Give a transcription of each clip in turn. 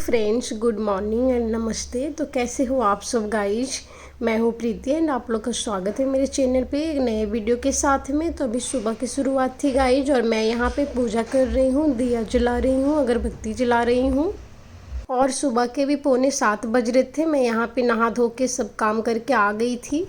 Friends, good morning and नमस्ते। तो कैसे हो आप सब गाइज। मैं हूँ प्रीति एंड आप लोग का स्वागत है मेरे चैनल पे एक नए वीडियो के साथ में। तो अभी सुबह की शुरुआत थी गाइज और मैं यहाँ पे पूजा कर रही हूँ, दिया जला रही हूँ, अगरबत्ती जला रही हूँ। और सुबह के भी 6:45 बज रहे थे। मैं यहाँ पे नहा धो के सब काम करके आ गई थी।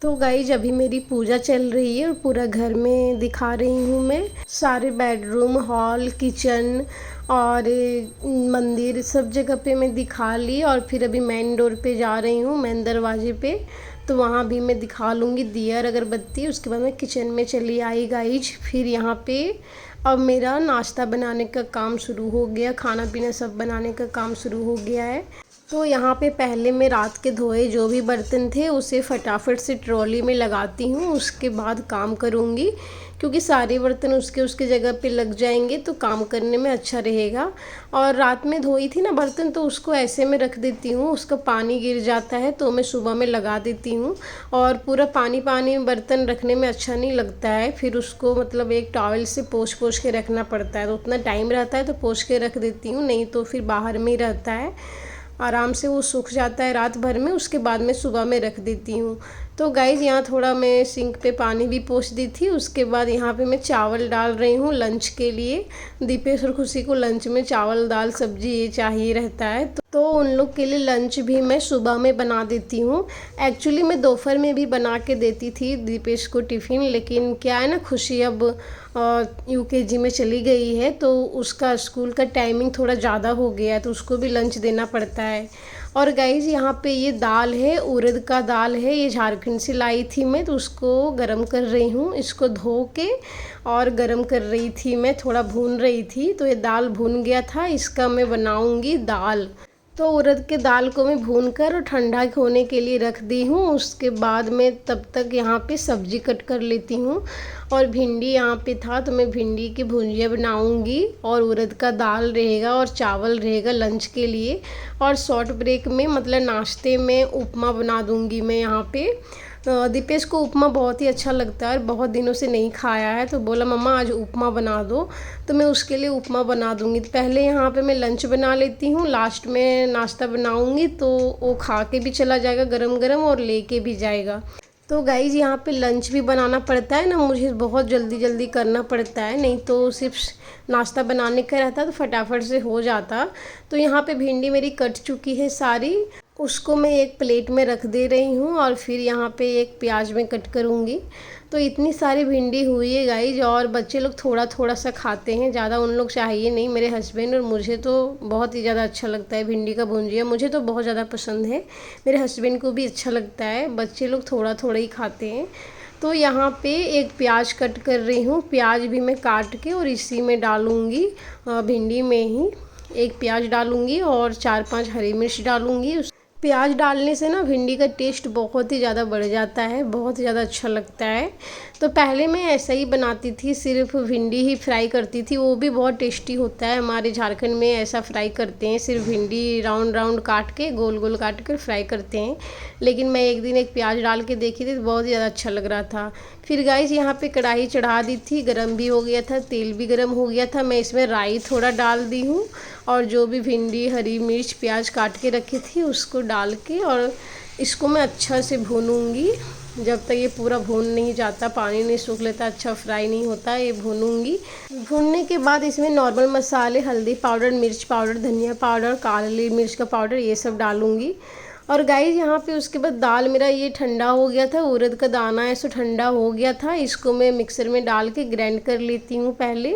तो गाइज अभी मेरी पूजा चल रही है और पूरा घर में दिखा रही हूँ मैं। सारे बेडरूम, हॉल, किचन और मंदिर सब जगह पे मैं दिखा ली। और फिर अभी मेन डोर पे जा रही हूँ, मेन दरवाजे पे। तो वहाँ भी मैं दिखा लूँगी दिया और अगरबत्ती। उसके बाद मैं किचन में चली आई गाइज। फिर यहाँ पे अब मेरा नाश्ता बनाने का काम शुरू हो गया, खाना पीना सब बनाने का काम शुरू हो गया है। तो यहाँ पे पहले मैं रात के धोए जो भी बर्तन थे उसे फटाफट से ट्रॉली में लगाती हूँ, उसके बाद काम करूँगी। क्योंकि सारे बर्तन उसके जगह पे लग जाएंगे तो काम करने में अच्छा रहेगा। और रात में धोई थी ना बर्तन तो उसको ऐसे में रख देती हूँ, उसका पानी गिर जाता है तो मैं सुबह में लगा देती हूँ। और पूरा पानी पानी बर्तन रखने में अच्छा नहीं लगता है, फिर उसको मतलब एक टॉवल से पोंछ पोंछ के रखना पड़ता है। तो उतना टाइम रहता है तो पोंछ के रख देती हूँ, नहीं तो फिर बाहर में ही रहता है, आराम से वो सूख जाता है रात भर में। उसके बाद मैं सुबह में रख देती हूँ। तो गाइज़ यहाँ थोड़ा मैं सिंक पे पानी भी पोंछ दी थी। उसके बाद यहाँ पे मैं चावल डाल रही हूँ लंच के लिए। दीपेश और खुशी को लंच में चावल दाल सब्जी ये चाहिए रहता है, तो उन लोग के लिए लंच भी मैं सुबह में बना देती हूँ। एक्चुअली मैं दोपहर में भी बना के देती थी दीपेश को टिफ़िन, लेकिन क्या है ना, खुशी अब यूकेजी में चली गई है तो उसका स्कूल का टाइमिंग थोड़ा ज़्यादा हो गया है, तो उसको भी लंच देना पड़ता है। और गाइज़ यहाँ पे ये दाल है, उड़द का दाल है, ये झारखंड से लाई थी मैं, तो उसको गरम कर रही हूँ। इसको धो के और गरम कर रही थी मैं, थोड़ा भून रही थी। तो ये दाल भून गया था, इसका मैं बनाऊँगी दाल। तो उड़द के दाल को मैं भूनकर और ठंडा होने के लिए रख दी हूँ। उसके बाद मैं तब तक यहाँ पे सब्ज़ी कट कर लेती हूँ। और भिंडी यहाँ पे था तो मैं भिंडी की भुंजिया बनाऊँगी और उड़द का दाल रहेगा और चावल रहेगा लंच के लिए। और शॉर्ट ब्रेक में मतलब नाश्ते में उपमा बना दूँगी मैं यहाँ पे। दीपेश को उपमा बहुत ही अच्छा लगता है और बहुत दिनों से नहीं खाया है, तो बोला मम्मा आज उपमा बना दो, तो मैं उसके लिए उपमा बना दूंगी। पहले यहाँ पे मैं लंच बना लेती हूँ, लास्ट में नाश्ता बनाऊंगी तो वो खा के भी चला जाएगा गरम गरम और लेके भी जाएगा। तो गाइज़ यहाँ पे लंच भी बनाना पड़ता है ना, मुझे बहुत जल्दी जल्दी करना पड़ता है, नहीं तो सिर्फ नाश्ता बनाने का रहता तो फटाफट से हो जाता। तो यहाँ पे भिंडी मेरी कट चुकी है सारी, उसको मैं एक प्लेट में रख दे रही हूँ। और फिर यहाँ पे एक प्याज में कट करूँगी। तो इतनी सारी भिंडी हुई है गाइज, और बच्चे लोग थोड़ा थोड़ा सा खाते हैं, ज़्यादा उन लोग चाहिए नहीं। मेरे हस्बैंड और मुझे तो बहुत ही ज़्यादा अच्छा लगता है भिंडी का भुंजिया, मुझे तो बहुत ज़्यादा पसंद है, मेरे हस्बैंड को भी अच्छा लगता है, बच्चे लोग थोड़ा थोड़ा ही खाते हैं। तो यहाँ पे एक प्याज कट कर रही हूँ, प्याज भी मैं काट के और इसी में डालूँगी, भिंडी में ही एक प्याज डालूँगी और 4-5 हरी मिर्च डालूँगी। प्याज डालने से ना भिंडी का टेस्ट बहुत ही ज़्यादा बढ़ जाता है, बहुत ही ज़्यादा अच्छा लगता है। तो पहले मैं ऐसा ही बनाती थी, सिर्फ भिंडी ही फ्राई करती थी, वो भी बहुत टेस्टी होता है। हमारे झारखंड में ऐसा फ्राई करते हैं, सिर्फ भिंडी राउंड राउंड काट के गोल गोल काट कर फ्राई करते हैं। लेकिन मैं एक दिन एक प्याज डाल के देखी थी तो बहुत ही ज़्यादा अच्छा लग रहा था। फिर गाइस यहाँ पे कढ़ाई चढ़ा दी थी, गरम भी हो गया था, तेल भी गरम हो गया था। मैं इसमें राई थोड़ा डाल दी हूँ और जो भी भिंडी हरी मिर्च प्याज काट के रखी थी उसको डाल के और इसको मैं अच्छा से भूनूंगी जब तक ये पूरा भून नहीं जाता, पानी नहीं सूख लेता, अच्छा फ्राई नहीं होता, ये भूनूंगी। भूनने के बाद इसमें नॉर्मल मसाले, हल्दी पाउडर, मिर्च पाउडर, धनिया पाउडर, काली मिर्च का पाउडर, ये सब डालूंगी। और गाइस यहाँ पे उसके बाद दाल मेरा ये ठंडा हो गया था, उड़द का दाना है सो ठंडा हो गया था, इसको मैं मिक्सर में डाल के ग्राइंड कर लेती हूँ पहले।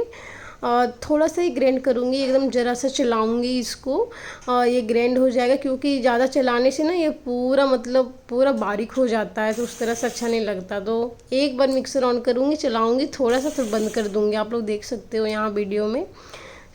थोड़ा सा ही ग्राइंड करूँगी, एकदम ज़रा सा चलाऊँगी इसको, ये ग्राइंड हो जाएगा। क्योंकि ज़्यादा चलाने से ना ये पूरा मतलब पूरा बारीक हो जाता है, तो उस तरह से अच्छा नहीं लगता। तो एक बार मिक्सर ऑन करूँगी, चलाऊँगी थोड़ा सा, फिर बंद कर दूँगी। आप लोग देख सकते हो यहाँ वीडियो में।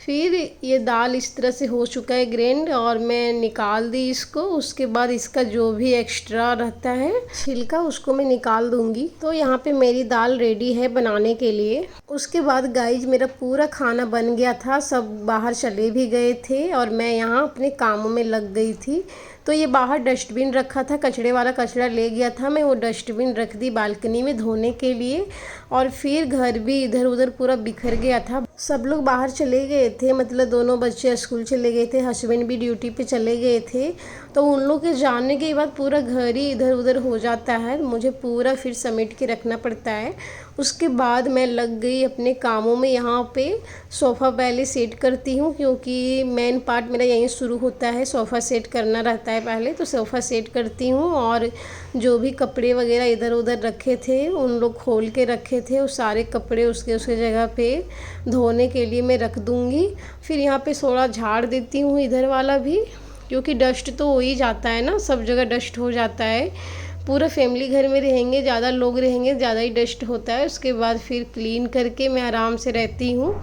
फिर ये दाल इस तरह से हो चुका है ग्राइंड और मैं निकाल दी इसको। उसके बाद इसका जो भी एक्स्ट्रा रहता है छिलका उसको मैं निकाल दूंगी। तो यहाँ पे मेरी दाल रेडी है बनाने के लिए। उसके बाद गाइज मेरा पूरा खाना बन गया था, सब बाहर चले भी गए थे और मैं यहाँ अपने कामों में लग गई थी। तो ये बाहर डस्टबिन रखा था, कचड़े वाला कचरा ले गया था, मैं वो डस्टबिन रख दी बालकनी में धोने के लिए। और फिर घर भी इधर उधर पूरा बिखर गया था, सब लोग बाहर चले गए थे, मतलब दोनों बच्चे स्कूल चले गए थे, हस्बैंड भी ड्यूटी पे चले गए थे। तो उन लोग के जाने के बाद पूरा घर ही इधर उधर हो जाता है, मुझे पूरा फिर समेट के रखना पड़ता है। उसके बाद मैं लग गई अपने कामों में। यहाँ पे सोफ़ा पहले सेट करती हूँ क्योंकि मेन पार्ट मेरा यहीं शुरू होता है, सोफ़ा सेट करना रहता है पहले। तो सोफ़ा सेट करती हूँ और जो भी कपड़े वगैरह इधर उधर रखे थे उन लोग खोल के रखे थे, वो सारे कपड़े उसके जगह पे धोने के लिए मैं रख दूँगी। फिर यहाँ पे थोड़ा झाड़ देती हूँ इधर वाला भी, क्योंकि डस्ट तो हो ही जाता है ना, सब जगह डस्ट हो जाता है। पूरा फैमिली घर में रहेंगे, ज़्यादा लोग रहेंगे, ज़्यादा ही डस्ट होता है। उसके बाद फिर क्लीन करके मैं आराम से रहती हूँ।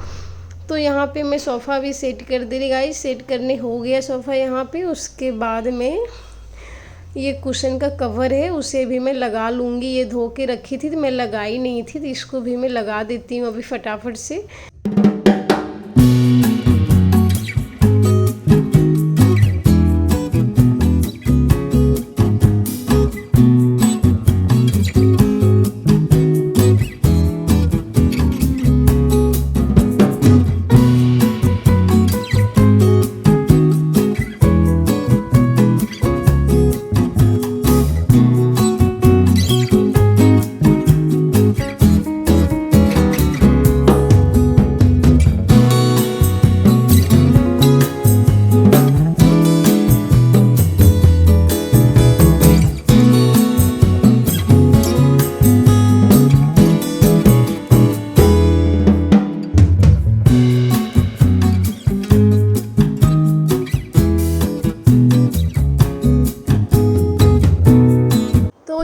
तो यहाँ पे मैं सोफ़ा भी सेट कर दे रही गाइस, सेट करने हो गया सोफ़ा यहाँ पे। उसके बाद में ये कुशन का कवर है उसे भी मैं लगा लूँगी। ये धो के रखी थी तो मैं लगाई नहीं थी, तो इसको भी मैं लगा देती हूँ अभी फटाफट से।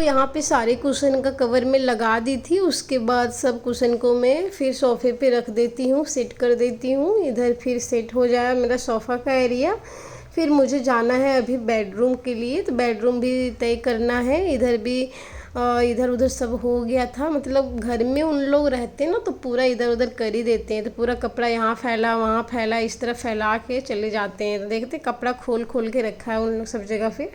यहाँ पे सारे कुशन का कवर में लगा दी थी। उसके बाद सब कुशन को मैं फिर सोफ़े पे रख देती हूँ, सेट कर देती हूँ। इधर फिर सेट हो जाए मेरा सोफ़ा का एरिया। फिर मुझे जाना है अभी बेडरूम के लिए, तो बेडरूम भी तय करना है। इधर भी इधर उधर सब हो गया था, मतलब घर में उन लोग रहते हैं ना तो पूरा इधर उधर कर ही देते हैं। तो पूरा कपड़ा यहाँ फैला वहाँ फैला, इस तरह फैला के चले जाते हैं। तो देखते कपड़ा खोल खोल के रखा है उन लोग सब जगह पे।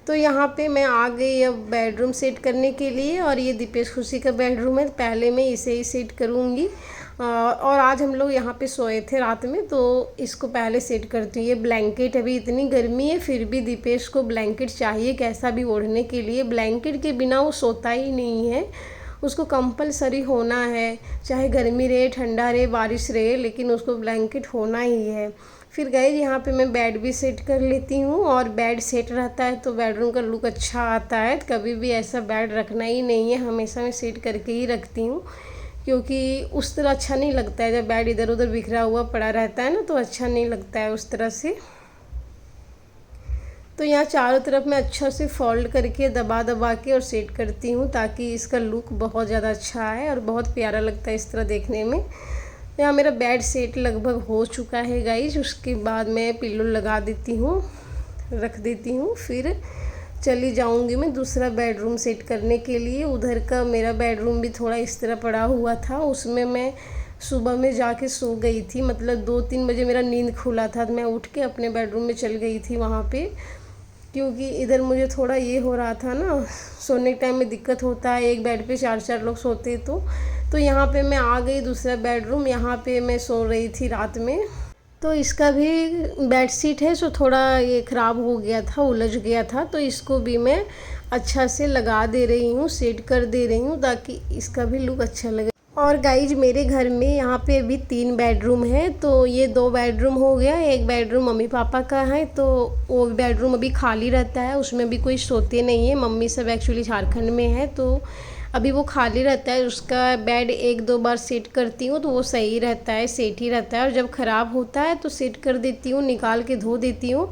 तो यहाँ पे मैं आ गई अब बेडरूम सेट करने के लिए, और ये दीपेश खुशी का बेडरूम है, पहले मैं इसे ही सेट करूँगी। और आज हम लोग यहाँ पे सोए थे रात में, तो इसको पहले सेट करती हूँ। ये ब्लैंकेट, अभी इतनी गर्मी है फिर भी दीपेश को ब्लैंकेट चाहिए कैसा भी ओढ़ने के लिए। ब्लैंकेट के बिना वो सोता ही नहीं है, उसको कंपलसरी होना है, चाहे गर्मी रहे ठंडा रहे बारिश रहे, लेकिन उसको ब्लैंकेट होना ही है। फिर गए यहाँ पे मैं बेड भी सेट कर लेती हूँ, और बेड सेट रहता है तो बेडरूम का लुक अच्छा आता है। कभी भी ऐसा बेड रखना ही नहीं है, हमेशा मैं सेट करके ही रखती हूँ, क्योंकि उस तरह अच्छा नहीं लगता है। जब बेड इधर उधर बिखरा हुआ पड़ा रहता है ना तो अच्छा नहीं लगता है उस तरह से। तो यहाँ चारों तरफ मैं अच्छा से फोल्ड करके दबा दबा के और सेट करती हूँ, ताकि इसका लुक बहुत ज़्यादा अच्छा आए और बहुत प्यारा लगता है इस तरह देखने में। यहाँ मेरा बेड सेट लगभग हो चुका है गाइज। उसके बाद मैं पिल्लो लगा देती हूँ, रख देती हूँ। फिर चली जाऊँगी मैं दूसरा बेडरूम सेट करने के लिए। उधर का मेरा बेडरूम भी थोड़ा इस तरह पड़ा हुआ था, उसमें मैं सुबह में जाके सो गई थी, मतलब 2-3 बजे मेरा नींद खुला था, तो मैं उठ के अपने बेडरूम में चल गई थी वहाँ पे, क्योंकि इधर मुझे थोड़ा ये हो रहा था ना, सोने के टाइम में दिक्कत होता है, एक बेड पे 4-4 लोग सोते। तो यहाँ पे मैं आ गई दूसरा बेडरूम, यहाँ पे मैं सो रही थी रात में। तो इसका भी बेड शीट है सो थोड़ा ये ख़राब हो गया था, उलझ गया था, तो इसको भी मैं अच्छा से लगा दे रही हूँ, सेट कर दे रही हूँ, ताकि इसका भी लुक अच्छा लगे। और गाइज मेरे घर में यहाँ पे अभी 3 बेडरूम है, तो ये 2 बेडरूम हो गया, एक बेडरूम मम्मी पापा का है, तो वो बेडरूम अभी खाली रहता है, उसमें भी कोई सोते नहीं है। मम्मी सब एक्चुअली झारखंड में है, तो अभी वो खाली रहता है। उसका बेड 1-2 बार सेट करती हूँ तो वो सही रहता है, सेट ही रहता है, और जब ख़राब होता है तो सेट कर देती हूँ, निकाल के धो देती हूँ,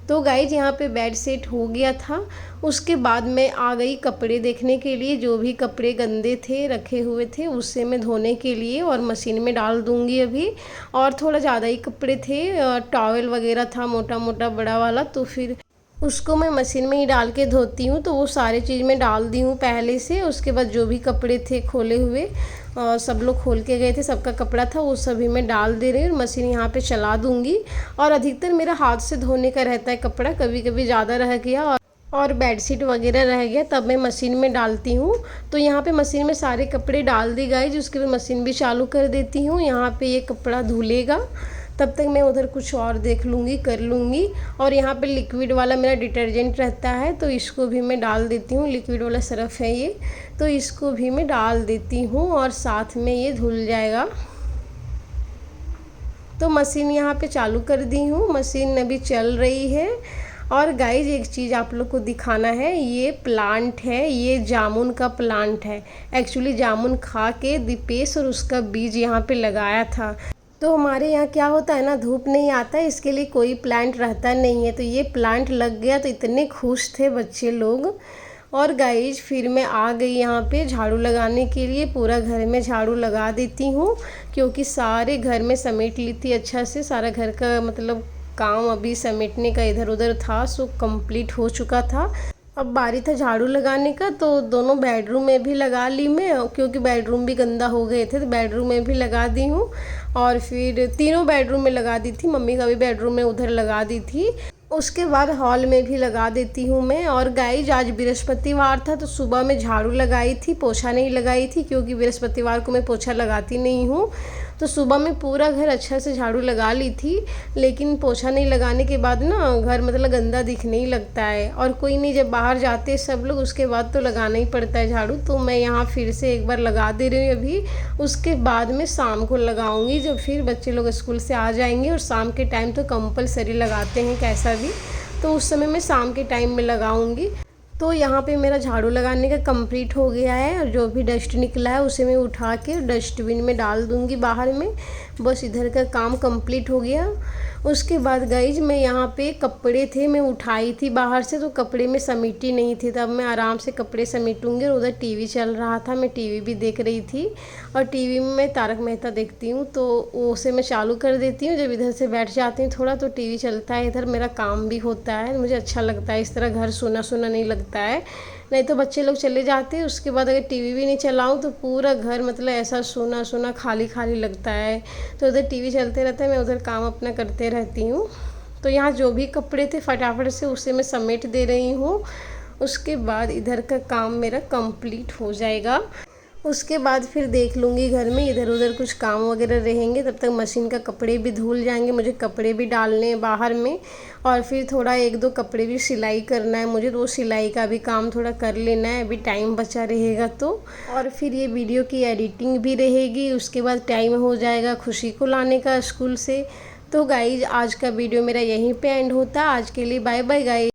तो गाइज यहाँ पे बेड सेट हो गया था। उसके बाद मैं आ गई कपड़े देखने के लिए, जो भी कपड़े गंदे थे रखे हुए थे उससे मैं धोने के लिए और मशीन में डाल दूँगी अभी। और थोड़ा ज़्यादा ही कपड़े थे, टॉवल वगैरह था मोटा मोटा बड़ा वाला, तो फिर उसको मैं मशीन में ही डाल के धोती हूँ। तो वो सारी चीज़ मैं डाल दी हूँ पहले से। उसके बाद जो भी कपड़े थे खोले हुए, सब लोग खोल के गए थे, सबका कपड़ा था वो सभी मैं डाल दे रही हूँ। मशीन यहाँ पे चला दूँगी। और अधिकतर मेरा हाथ से धोने का रहता है कपड़ा, कभी कभी ज़्यादा रह गया और बेडशीट वगैरह रह गया तब मैं मशीन में डालती हूँ। तो यहाँ पे मशीन में सारे कपड़े डाल दी गए, उसके बाद मशीन भी चालू कर देती हूँ। यहाँ पे ये कपड़ा धुलेगा, तब तक मैं उधर कुछ और देख लूँगी, कर लूँगी। और यहाँ पे लिक्विड वाला मेरा डिटर्जेंट रहता है, तो इसको भी मैं डाल देती हूँ। लिक्विड वाला सर्फ है ये, तो इसको भी मैं डाल देती हूँ और साथ में ये धुल जाएगा। तो मशीन यहाँ पे चालू कर दी हूँ, मशीन अभी चल रही है। और गाइज एक चीज़ आप लोग को दिखाना है, ये प्लांट है, ये जामुन का प्लांट है। एक्चुअली जामुन खा के दीपेश और उसका बीज यहाँ पे लगाया था। तो हमारे यहाँ क्या होता है ना, धूप नहीं आता है, इसके लिए कोई प्लांट रहता नहीं है। तो ये प्लांट लग गया तो इतने खुश थे बच्चे लोग। और गाइज फिर मैं आ गई यहाँ पे झाड़ू लगाने के लिए। पूरा घर में झाड़ू लगा देती हूँ, क्योंकि सारे घर में समेट ली थी अच्छा से। सारा घर का मतलब काम अभी समेटने का इधर उधर था, सो कंप्लीट हो चुका था। अब बारी था झाड़ू लगाने का, तो दोनों बेडरूम में भी लगा ली मैं, क्योंकि बेडरूम भी गंदा हो गए थे, तो बेडरूम में भी लगा दी हूँ। और फिर तीनों बेडरूम में लगा दी थी, मम्मी का भी बेडरूम में उधर लगा दी थी। उसके बाद हॉल में भी लगा देती हूँ मैं। और गाइज आज बृहस्पतिवार था, तो सुबह में झाड़ू लगाई थी, पोछा नहीं लगाई थी, क्योंकि बृहस्पतिवार को मैं पोछा लगाती नहीं हूँ। तो सुबह में पूरा घर अच्छा से झाड़ू लगा ली थी, लेकिन पोछा नहीं लगाने के बाद ना घर मतलब गंदा दिखने ही लगता है। और कोई नहीं, जब बाहर जाते सब लोग उसके बाद तो लगाना ही पड़ता है झाड़ू। तो मैं यहाँ फिर से एक बार लगा दे रही हूँ अभी। उसके बाद में शाम को लगाऊंगी, जब फिर बच्चे लोग स्कूल से आ जाएंगे। और शाम के टाइम तो कंपलसरी लगाते हैं कैसा भी, तो उस समय मैं शाम के टाइम में लगाऊंगी। तो यहाँ पे मेरा झाड़ू लगाने का कंप्लीट हो गया है, और जो भी डस्ट निकला है उसे मैं उठा के डस्टबिन में डाल दूँगी बाहर में। बस इधर का काम कंप्लीट हो गया। उसके बाद गाइज मैं यहाँ पे कपड़े थे, मैं उठाई थी बाहर से, तो कपड़े में समेटी नहीं थी। तब मैं आराम से कपड़े समेटूंगी। और उधर टीवी चल रहा था, मैं टीवी भी देख रही थी। और टीवी में मैं तारक मेहता देखती हूँ, तो उसे मैं चालू कर देती हूँ। जब इधर से बैठ जाती हूँ थोड़ा, तो टीवी चलता है, इधर मेरा काम भी होता है। मुझे अच्छा लगता है, इस तरह घर सुना सुना नहीं लगता है। नहीं तो बच्चे लोग चले जाते हैं, उसके बाद अगर टीवी भी नहीं चलाऊँ तो पूरा घर मतलब ऐसा सुना सुना खाली खाली लगता है। तो उधर टीवी चलते रहता है, मैं उधर काम अपना करते रहती हूँ। तो यहाँ जो भी कपड़े थे फटाफट से उसे मैं समेट दे रही हूँ। उसके बाद इधर का काम मेरा कंप्लीट हो जाएगा। उसके बाद फिर देख लूँगी घर में इधर उधर कुछ काम वगैरह रहेंगे, तब तक मशीन का कपड़े भी धुल जाएंगे। मुझे कपड़े भी डालने हैं बाहर में, और फिर थोड़ा एक दो कपड़े भी सिलाई करना है मुझे, तो वो सिलाई का भी काम थोड़ा कर लेना है, अभी टाइम बचा रहेगा तो। और फिर ये वीडियो की एडिटिंग भी रहेगी। उसके बाद टाइम हो जाएगा खुशी को लाने का स्कूल से। तो गाइज आज का वीडियो मेरा यहीं पे एंड होता है। आज के लिए बाय बाय गाइज।